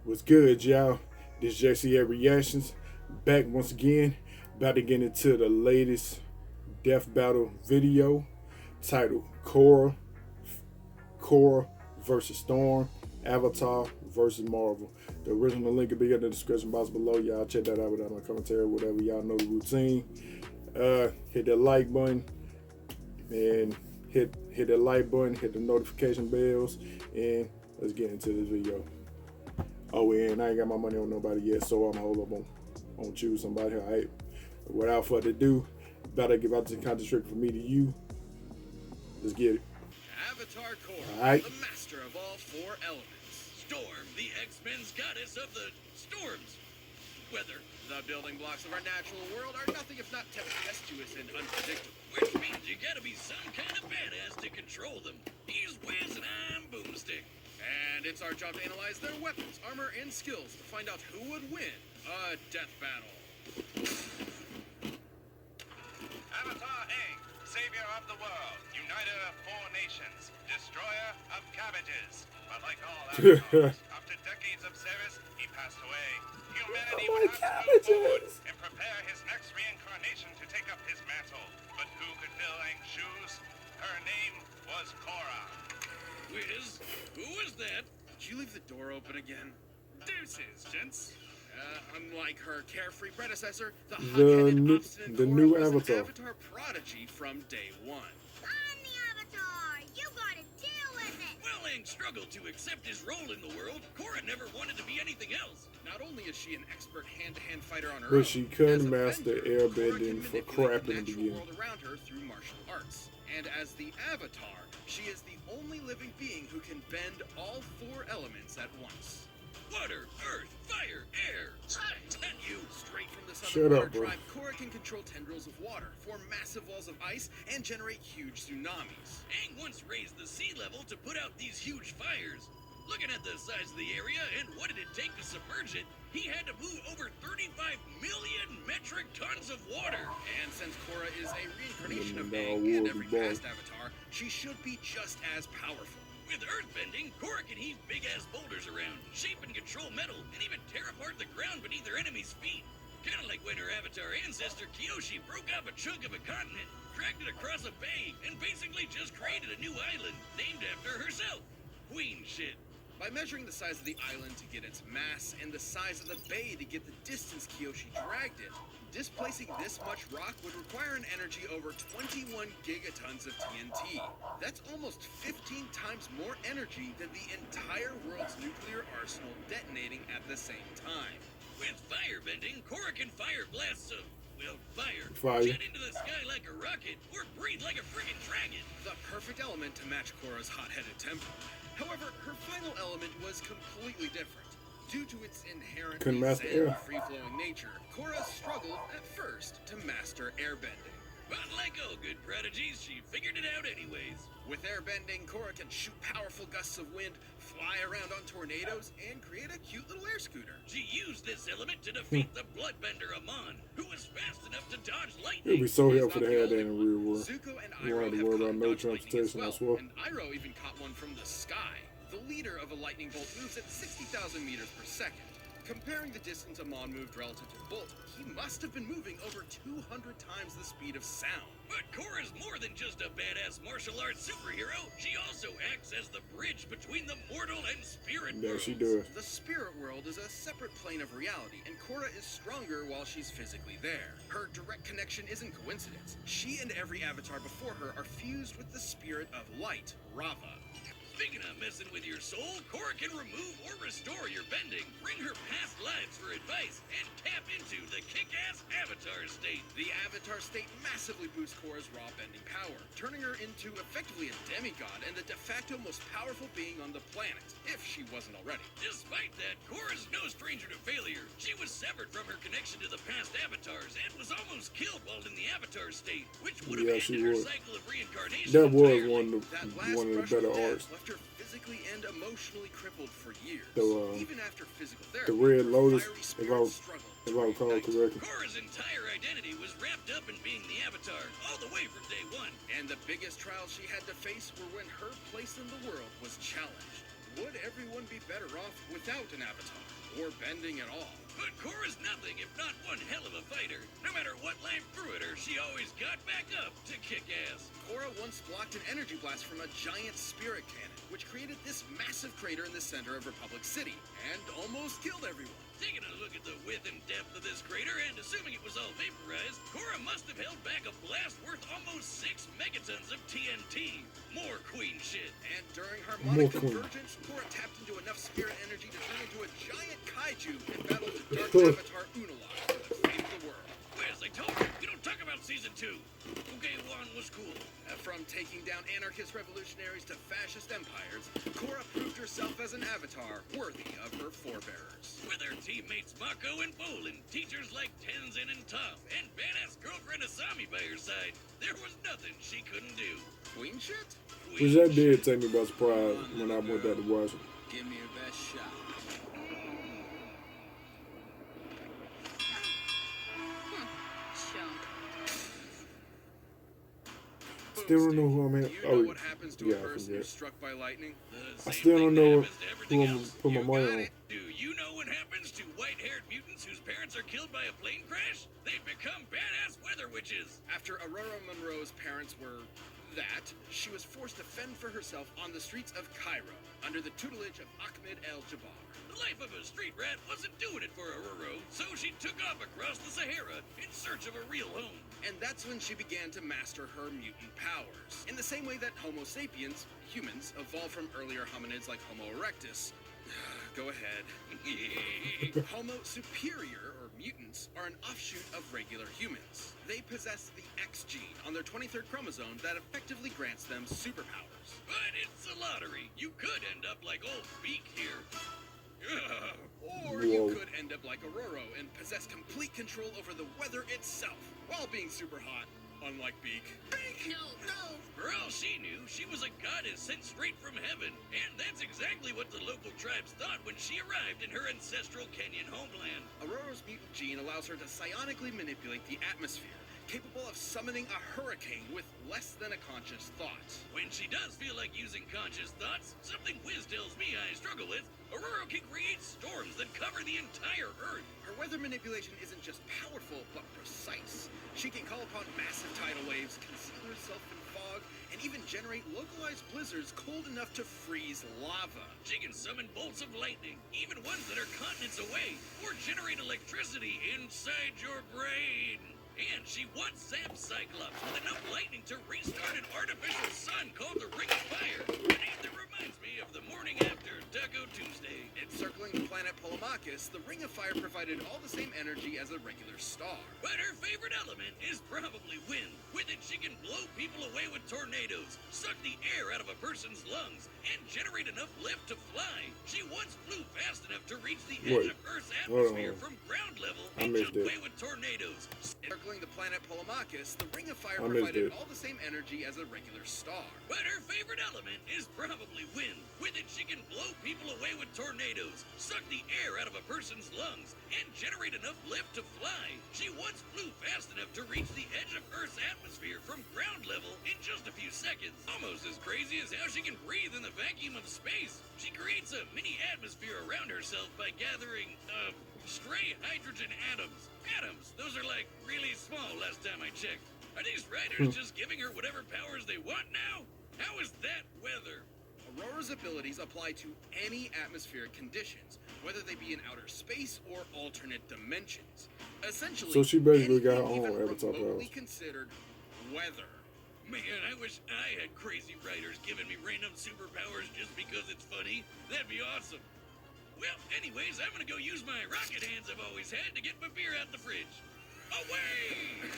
What's good, y'all? This J.C.A. Reactions. Back once again. About to get into the latest death battle video titled Korra versus Storm, Avatar versus Marvel. The original link will be in the description box below. Y'all check that out without my commentary, whatever. Y'all know the routine. Hit that like button and hit that like button, hit the notification bells, and let's get into this video. Oh, and I ain't got my money on nobody yet, so I'm gonna hold up on choose somebody. All right. Without further ado, better give out the concentrate from me to you. Let's get it. Avatar Korra, All right. the master of all four elements. Storm, the X-Men's goddess of the storms. Weather, the building blocks of our natural world, are nothing if not tempestuous and unpredictable. Which means you gotta be some kind of badass to control them. He's Wiz and I'm Boomstick. And it's our job to analyze their weapons, armor, and skills to find out who would win a death battle. Avatar A, savior of the world, uniter of four nations, destroyer of cabbages. But like all avatars, after decades of service, he passed away. Humanity would have to move forward and prepare his next reincarnation to take up his mantle. But who could fill Aang's shoes? Her name was Korra. Wiz, who was that? Did you leave the door open again? Deuces, gents. Unlike her carefree predecessor, the hot-headed, obstinate the Korra new was Avatar. an Avatar prodigy from day one. I'm the Avatar! You gotta deal with it! While Aang struggled to accept his role in the world, Korra never wanted to be anything else. Not only is she an expert hand-to-hand fighter on her own, But she couldn't as a master bender, airbending Korra for can crap manipulate in the the natural beginning. world around her through martial arts. And as the Avatar, she is the only living being who can bend all four elements at once. Water, earth, fire, air. That you. Straight from the Shut southern water up, bro. tribe, Korra can control tendrils of water, form massive walls of ice, and generate huge tsunamis. Aang once raised the sea level to put out these huge fires. Looking at the size of the area and what did it take to submerge it, he had to move over 35 million metric tons of water. And since Korra is a reincarnation of Aang and every past Avatar, she should be just as powerful. With earthbending, Korra can heave big-ass boulders around, shape and control metal, and even tear apart the ground beneath her enemy's feet. Kinda like when her Avatar ancestor Kyoshi broke up a chunk of a continent, dragged it across a bay, and basically just created a new island named after herself. Queen shit. By measuring the size of the island to get its mass and the size of the bay to get the distance Kyoshi dragged it, displacing this much rock would require an energy over 21 gigatons of TNT. That's almost 15 times more energy than the entire world's nuclear arsenal detonating at the same time. With firebending, Korra can fire blasts of, well, fire, jet into the sky like a rocket, or breathe like a friggin' dragon. The perfect element to match Korra's hot-headed temper. However, her final element was completely different. Due to its inherent free-flowing nature, Korra struggled at first to master airbending. But like all good prodigies, she figured it out anyways. With airbending, Korra can shoot powerful gusts of wind, fly around on tornadoes, and create a cute little air scooter. She used this element to defeat the bloodbender Amon, who was fast enough to dodge lightning. It'd be so helpful to have that in real world. Zuko and You Iroh don't have to have worry caught about no dodge lightning as transportation, I well, swear. and Iroh even caught one from the sky. The leader of a lightning bolt moves at 60,000 meters per second. Comparing the distance Amon moved relative to Bolt, he must have been moving over 200 times the speed of sound. But Korra's more than just a badass martial arts superhero. She also acts as the bridge between the mortal and spirit Yeah, worlds. she does. The spirit world is a separate plane of reality, and Korra is stronger while she's physically there. Her direct connection isn't coincidence. She and every avatar before her are fused with the spirit of light, Rava. Speaking of messing with your soul, Korra can remove or restore your bending, bring her past lives for advice, and tap into the kick-ass Avatar state. The Avatar state massively boosts Korra's raw bending power, turning her into effectively a demigod and the de facto most powerful being on the planet, if she wasn't already. Despite that, Korra's no stranger to failure. She was severed from her connection to the past Avatars and was almost killed while in the Avatar state, which would have ended her cycle of reincarnation. That was entirely. one of the better arts. Left her physically and emotionally crippled for years. Even after physical The therapy, Red her Lotus, fiery if spirit I struggled to recall reignite. correctly. Korra's entire identity was wrapped up in being the Avatar, all the way from day one. And the biggest trials she had to face were when her place in the world was challenged. would everyone be better off without an avatar, or bending at all? But Korra's nothing if not one hell of a fighter. No matter what life threw at her, she always got back up to kick ass. Korra once blocked an energy blast from a giant spirit cannon, which created this massive crater in the center of Republic City, and almost killed everyone. Taking a look at the width and depth of this crater, and assuming it was all vaporized, Korra must have held back a blast worth almost 6 megatons of TNT. More queen shit. And during harmonic convergence, Korra tapped into enough spirit energy to turn into a giant kaiju and battled the dark avatar Unalaq for the fate of the world. Wes, I told you, we don't talk about season 2. Okay, 1 was cool. From taking down anarchist revolutionaries to fascist empires, Korra proved herself as an avatar worthy of her forebearers. With her teammates Mako and Bolin, teachers like Tenzin and Toph, and badass girlfriend Asami by her side, there was nothing she couldn't do. Queen shit? Which that did take me by surprise when I went back to watch it. Give me your best shot. Still don't know who I'm at. You know what happens to yeah, a person who's struck by lightning? I still don't know who I'm else. put my You money got on. it. Do you know what happens to white-haired mutants whose parents are killed by a plane crash? They become badass weather witches. After Aurora Monroe's parents were that, she was forced to fend for herself on the streets of Cairo under the tutelage of Ahmed El-Jabbar. The life of a street rat wasn't doing it for Aurora, so she took off across the Sahara in search of a real home. And that's when she began to master her mutant powers. In the same way that Homo sapiens, humans, evolved from earlier hominids like Homo erectus. Go ahead. Homo superior, or mutants, are an offshoot of regular humans. They possess the X gene on their 23rd chromosome that effectively grants them superpowers. But it's a lottery. You could end up like old Beak here. Or you could end up like Aurora and possess complete control over the weather itself, while being super hot, unlike Beak. No, no. For all she knew, she was a goddess sent straight from heaven, and that's exactly what the local tribes thought when she arrived in her ancestral Kenyan homeland. Aurora's mutant gene allows her to psionically manipulate the atmosphere, capable of summoning a hurricane with less than a conscious thought. When she does feel like using conscious thoughts, something Wiz tells me I struggle with, Aurora can create storms that cover the entire Earth. Her weather manipulation isn't just powerful, but precise. She can call upon massive tidal waves, conceal herself in fog, and even generate localized blizzards cold enough to freeze lava. She can summon bolts of lightning, even ones that are continents away, or generate electricity inside your brain. And she once zapped Cyclops with enough lightning to restart an artificial sun called the Ring of Fire. A name that reminds me of the morning after Taco Tuesday. Encircling the planet Polemarchus, the Ring of Fire provided all the same energy as a regular star. But her favorite element is probably wind. With it, she can blow people away with tornadoes, suck the air out of a person's lungs, and generate enough lift to fly. She once flew fast enough to reach the edge of Earth's atmosphere from ground level and jumped away with tornadoes. Encircling the planet Polemarchus, the Ring of Fire provided all the same energy as a regular star. But her favorite element is probably wind. With it, she can blow people away with tornadoes, suck the air out of a person's lungs, and generate enough lift to fly. She once flew fast enough to reach the edge of Earth's atmosphere from ground level in just a few seconds. Almost as crazy as how she can breathe in the vacuum of space. She creates a mini atmosphere around herself by gathering, stray hydrogen atoms. Atoms, those are like really small last time I checked. Are these writers just giving her whatever powers they want now? How is that weather? Aurora's abilities apply to any atmospheric conditions, whether they be in outer space or alternate dimensions. Essentially, So she basically got her anything own even avatar remotely powers. considered weather. Man, I wish I had crazy writers giving me random superpowers just because it's funny. That'd be awesome. Well, anyways, I'm gonna go use my rocket hands I've always had to get my beer out the fridge. Away!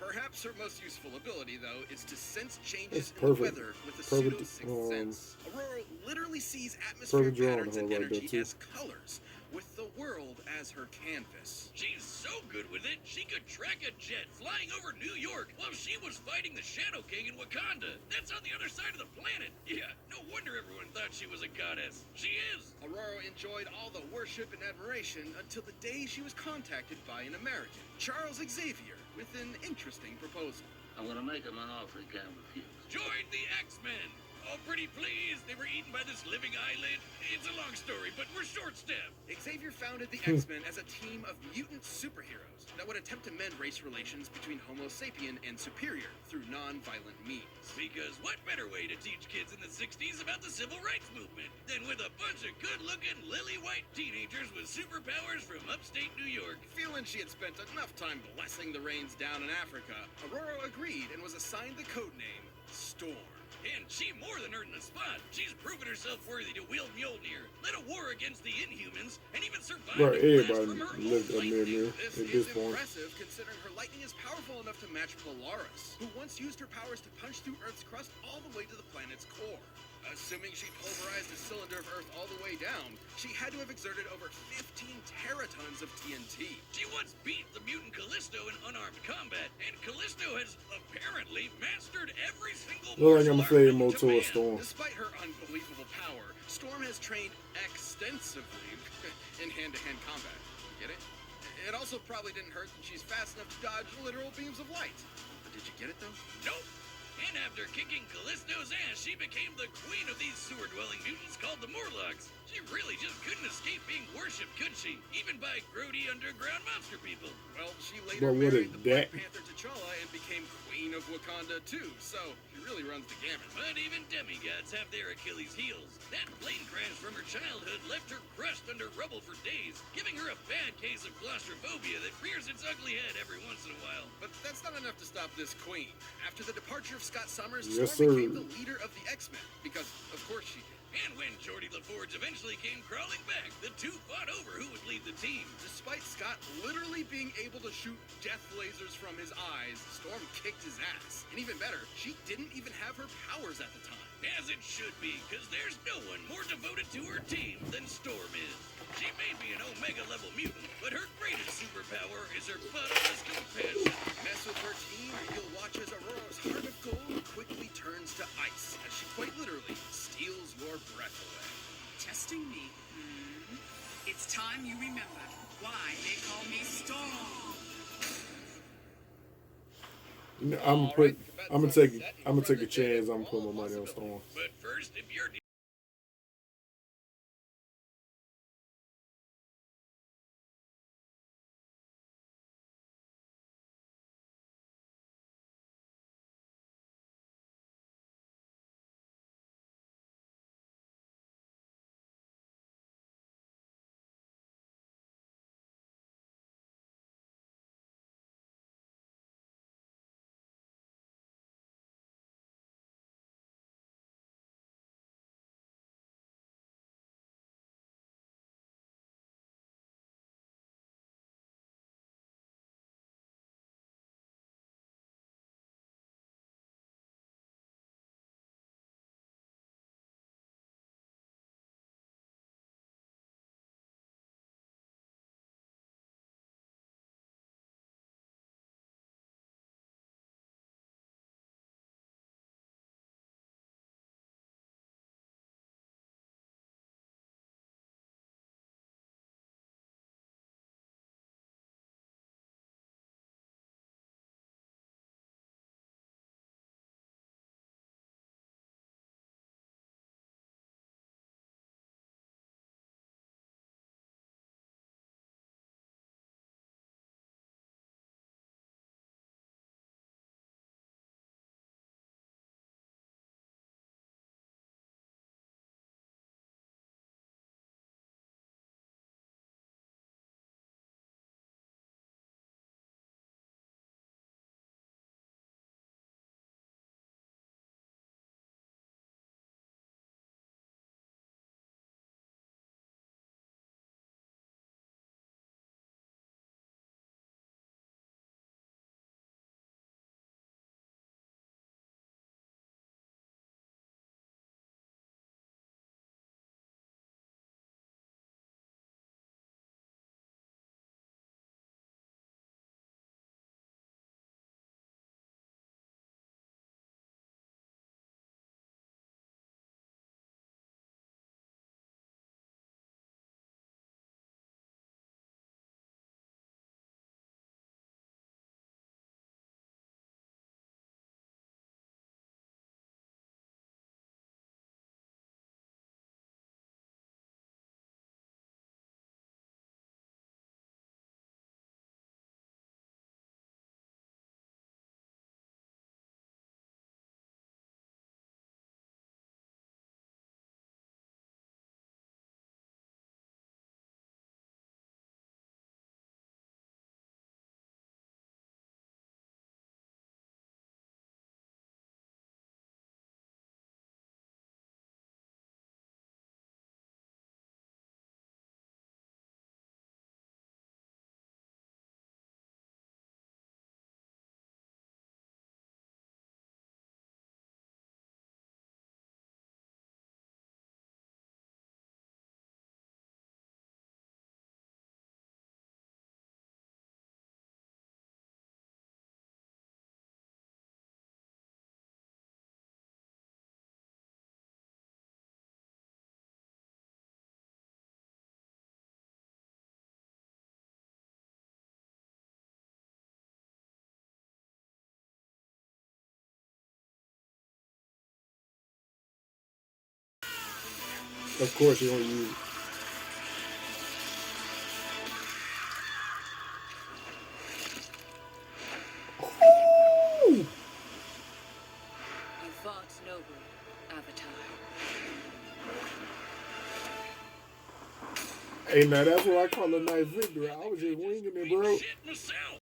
Perhaps her most useful ability, though, is to sense changes in the weather with a pseudo-sixth sense. Aurora literally sees atmospheric patterns and energy as colors, with the world as her canvas. She's so good with it, she could track a jet flying over New York while she was fighting the Shadow King in Wakanda. That's on the other side of the planet. Yeah, no wonder everyone thought she was a goddess. She is. Aurora enjoyed all the worship and admiration until the day she was contacted by an American, Charles Xavier, with an interesting proposal. I'm gonna make him an offer he can't refuse. Join the X-Men! Oh, pretty please, they were eaten by this living eyelid. It's a long story, but we're short-staffed. Xavier founded the X-Men as a team of mutant superheroes that would attempt to mend race relations between Homo sapien and Superior through non-violent means. Because what better way to teach kids in the 60s about the civil rights movement than with a bunch of good-looking lily-white teenagers with superpowers from upstate New York? Feeling she had spent enough time blessing the rains down in Africa, Aurora agreed and was assigned the code name Storm. And she more than earned the spot. She's proven herself worthy to wield Mjolnir, led a war against the Inhumans, and even survived Bro, a blast everybody from her own looked at lightning. Mjolnir This at is this point. impressive considering her lightning is powerful enough to match Polaris, who once used her powers to punch through Earth's crust all the way to the planet's core. Assuming she pulverized a cylinder of Earth all the way down, she had to have exerted over 15 teratons of TNT. She once beat the mutant Callisto in unarmed combat, and Callisto has apparently mastered every single Look like I'm martial art fading more known to towards man. Storm. Despite her unbelievable power, Storm has trained extensively in hand-to-hand combat. Get it? It also probably didn't hurt that she's fast enough to dodge literal beams of light. But did you get it, though? Nope. And after kicking Callisto's ass, she became the queen of these sewer-dwelling mutants called the Morlocks. She really just couldn't escape being worshipped, could she? Even by grody underground monster people. Well, she later But what married is the Black that? Panther T'Challa and became queen of Wakanda, too. So, she really runs the gamut. But even demigods have their Achilles heels. That plane crash from her childhood left her crushed under rubble for days, giving her a bad case of claustrophobia that rears its ugly head every once in a while. But that's not enough to stop this queen. After the departure of Scott Summers, Yes, Storm sir. became the leader of the X-Men, because of course she did. And when Geordie LaForge eventually came crawling back, the two fought over who would lead the team. Despite Scott literally being able to shoot death lasers from his eyes, Storm kicked his ass. And even better, she didn't even have her powers at the time. As it should be, because there's no one more devoted to her team than Storm is. She may be an Omega-level mutant, but her greatest superpower is her bottomless compassion. Mess with her team, and you'll watch as Aurora's heart of gold quickly turns to ice, as she quite literally steals your breath away. Testing me. It's time you remembered why they call me Storm. You know, I'm gonna take a chance. I'm gonna put my money on Storm. But first, if you're Of course, you're gonna use it. Ooh! You fought nobly, Avatar. Hey, now that's what I call a nice victory. I was just winging it, bro. Shit myself.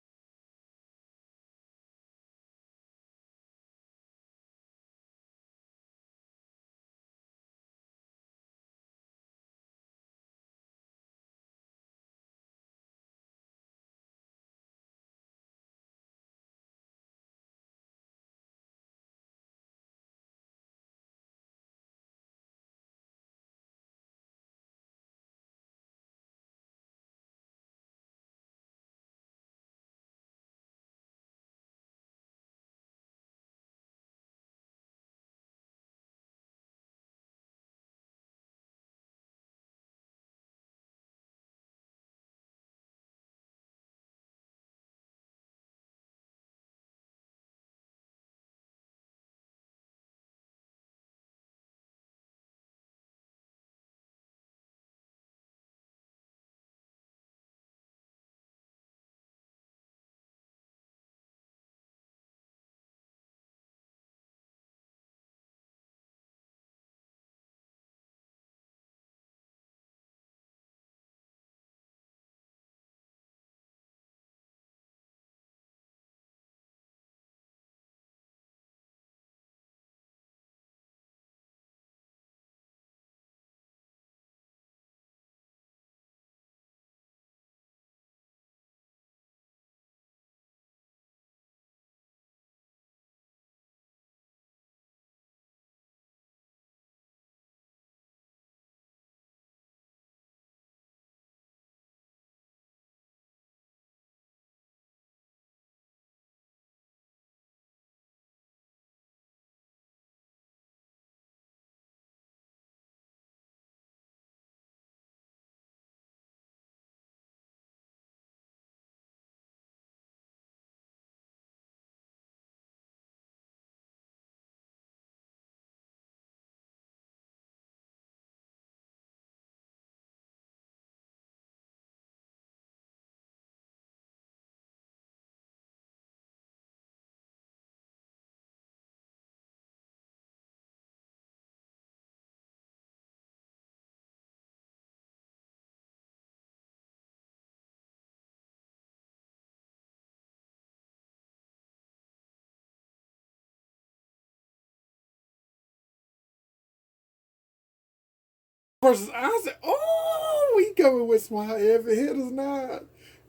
Versus Isaac. Oh, we coming with some heavy hitters now.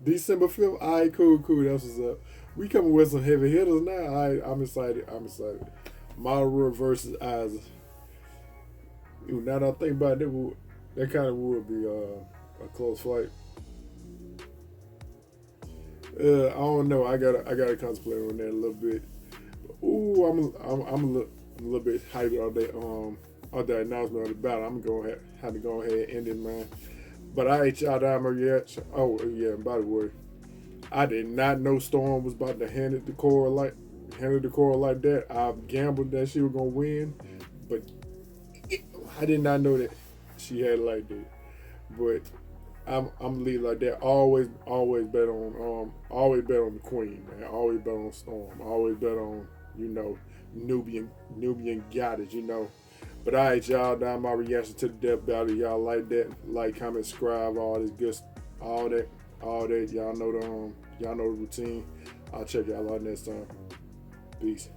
December 5th. All right, cool, cool. That's what's up. We coming with some heavy hitters now. All right, I'm excited. I'm excited. Mara versus Isaac. Now that I think about it, that kind of would be a close fight. I don't know. I gotta contemplate on that a little bit. Ooh, I'm a little bit hyped on that announcement of the battle. I'm gonna have to go ahead and end it, man. But I ain't y'all down yet. Oh yeah, and by the way, I did not know Storm was about to hand it to Korra like that. I gambled that she was gonna win, but I did not know that she had it like that. But I'm lead like that. Always bet on the Queen, man. Always bet on Storm. Always bet on Nubian goddess, But alright, y'all. Down my reaction to the death battle. Y'all like that? Like, comment, subscribe, all this good, all that, all that. Y'all know the routine. I'll check y'all out next time. Peace.